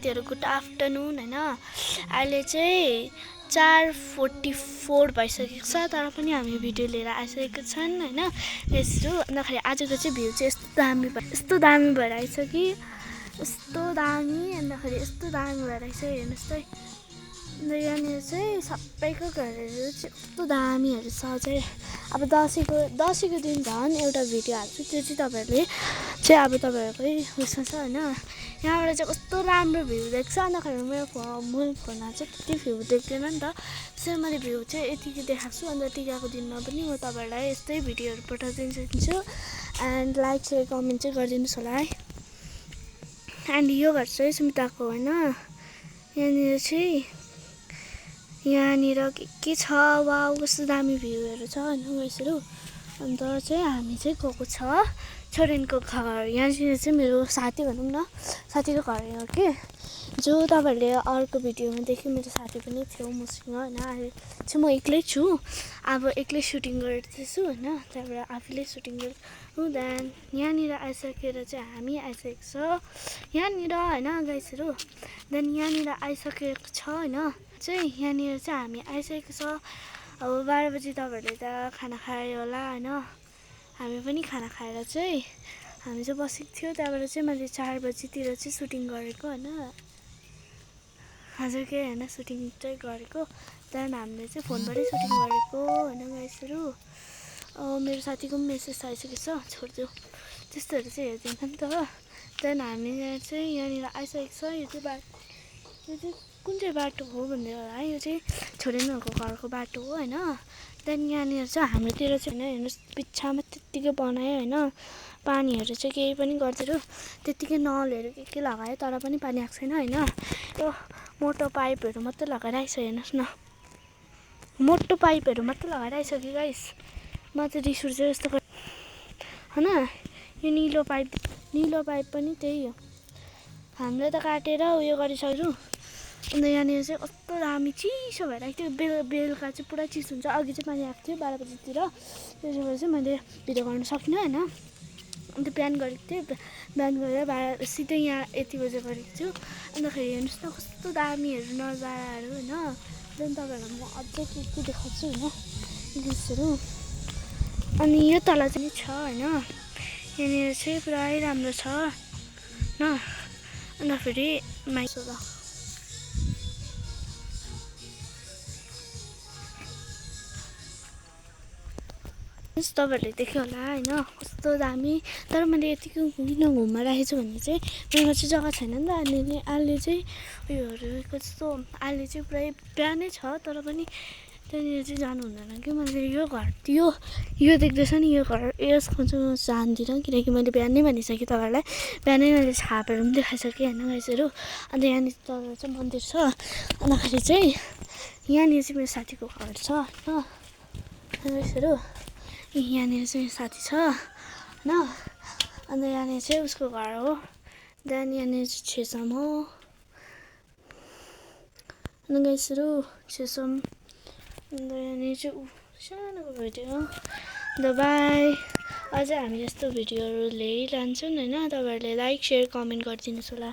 साथीहरु good afternoon हैन अहिले चाहिँ 4:44 भइसकेको छ तर पनि हामी भिडियो लिएर आइसकेको छन् हैन यसो अन्तखेरि आजको चाहिँ भ्यू चाहिँ यस्तो दामी भएर आइछ कि यस्तो दामी अन्तखेरि यस्तो दामी भएर आइछ हेर्नुस् त अन्त यहाँनिर चाहिँ सबैको घरहरू चाहिँ यस्तो दामीहरू सजाइ अब दसैँको दिन झन् एउटा भिडियो हाल्छु त्यो चाहिँ तपाईहरुले चाहिँ अब तपाईहरुकै उयसमा छ हैन यहाँबाट चाहिँ कस्तो राम्रो भ्यू देख्छ अन्तखेरि मेरो फोनमा चाहिँ त्यति भ्यू देख्दैन नि त त्यसैले मैले भ्यू चाहिँ यतिकै देखाएको छु अन्त टिकाको दिनमा पनि म तपाईहरुलाई यस्तै भिडियोहरू पठाइदिन्छु एन्ड लाइक शेयर कमेन्ट चाहिँ गरिदिनुस् होला है एन्ड यो घर चाहिँ सुमिताको हैन यहाँनिर के छ वाउ कस्तो दामी भ्यूहरू छ हैन गाइसहरु अन्त चाहिँ हामी चाहिँ गएको छ छोडेनको घर यहाँनिर चाहिँ मेरो साथी भनौँ न साथीको घर हो के जो तपाईहरुले अर्को भिडियोमा देख्यो मेरो साथी पनि थियो मसँग हैन अहिले चाहिँ म एक्लै छु अब एक्लै सुटिङ गर्दैछु हैन त्यहाँबाट आफैले सुटिङ गर्छु देन यहाँनिर आइसकेर चाहिँ हामी आइसकेको छ यहाँनिर हैन गाइसहरु देन यहाँनिर आइसकेको छ हैन चाहिँ यहाँनिर चाहिँ हामी आइसकेको छ अब 12 बजी तपाईहरुले त खाना खायो होला हैन हामी पनि खाना खाएर चाहिँ हामी चाहिँ बसेको थियो त्यहाँबाट चाहिँ मैले 4 बजीतिर चाहिँ सुटिङ गरेको हैन हजुरकै हैन सुटिङ चाहिँ गरेको त्यहाँदेखि हामीले चाहिँ फोनबाटै सुटिङ गरेको हैन गाइसहरु मेरो साथीको पनि मेसेज आइसकेको छ छोड्दियो त्यस्तोहरू चाहिँ हेर्दैन नि त त्यहाँदेखि हामी चाहिँ यहाँनिर आइसकेको छ यो चाहिँ कुन चाहिँ बाटो हो भन्दै होला है यो चाहिँ छोडेनको घरको बाटो हो हैन त्यहाँदेखि यहाँनिर चाहिँ हाम्रोतिर चाहिँ हैन हेर्नुस् बित्थामा त्यत्तिकै बनायो हैन पानीहरू चाहिँ केही पनि गर्दैन त्यत्तिकै नलहरू के लगायो तर पनि पानी आएको छैन हैन यो मोटो पाइपहरू मात्रै लगाइरहेछ हेर्नुस् न मोटो पाइपहरू मात्रै लगाइरहेछ कि गाइस म चाहिँ रिस उठ्छ जस्तो हैन यो निलो पाइप पनि त्यही हो हामीले त काटेर उयो गरिसक्यो अन्त यहाँनिर चाहिँ कस्तो दामी चिसो भइरहेको थियो बेलुका चाहिँ पुरा चिसो हुन्छ अघि चाहिँ पानी आएको थियो 12 बजीतिर त्यसले गर्दा चाहिँ मैले भिडियो गर्न सकिनँ हैन अन्त बिहान गरेको थिएँ बिहान गरेर सिधै यहाँ यति बजे गरेको छु अन्तखेरि हेर्नुहोस् न कस्तो दामीहरू नजाराहरू हैन देन तपाईहरुलाई म अझै के देखाउँछु हैन डिसहरू अनि यो तल चाहिँ छ हैन यहाँनिर चाहिँ पुरै राम्रो छ न अन्त फेरि माइसोदा तपाईहरुले देख्यो होला हैन कस्तो दामी तर मैले यतिको किन घुममा राखेको छु भने चाहिँ मेरोमा चाहिँ जग्गा छैन नि त अहिले चाहिँ उयोहरू कस्तो अहिले चाहिँ पुरै बिहानै छ तर पनि त्यहाँनिर चाहिँ जानु हुँदैन कि मैले यो घर यो देख्दैछ नि यो घर यसको चाहिँ जान्दिनँ किनकि मैले बिहानै भनिसकेँ तपाईँहरूलाई बिहानै मैले छापहरू पनि देखाइसकेँ हैन गाइसहरु अन्त यहाँनिर तल चाहिँ मन्दिर छ अन्तखेरि चाहिँ यहाँनिर चाहिँ मेरो साथीको घर छ हैन गाइसहरु यहाँनिर चाहिँ साथी छ हैन अन्त यहाँनिर चाहिँ उसको घर हो देन यहाँनिर चाहिँ छेसम हो अन्त गाइसहरु छेसम अन्त यहाँनिर चाहिँ सानोको भिडियो अन्त बाई अझै हामी यस्तो भिडियोहरू ल्याइरहन्छौँ हैन तपाईहरुले लाइक शेयर कमेन्ट गरिदिनुहोस् होला।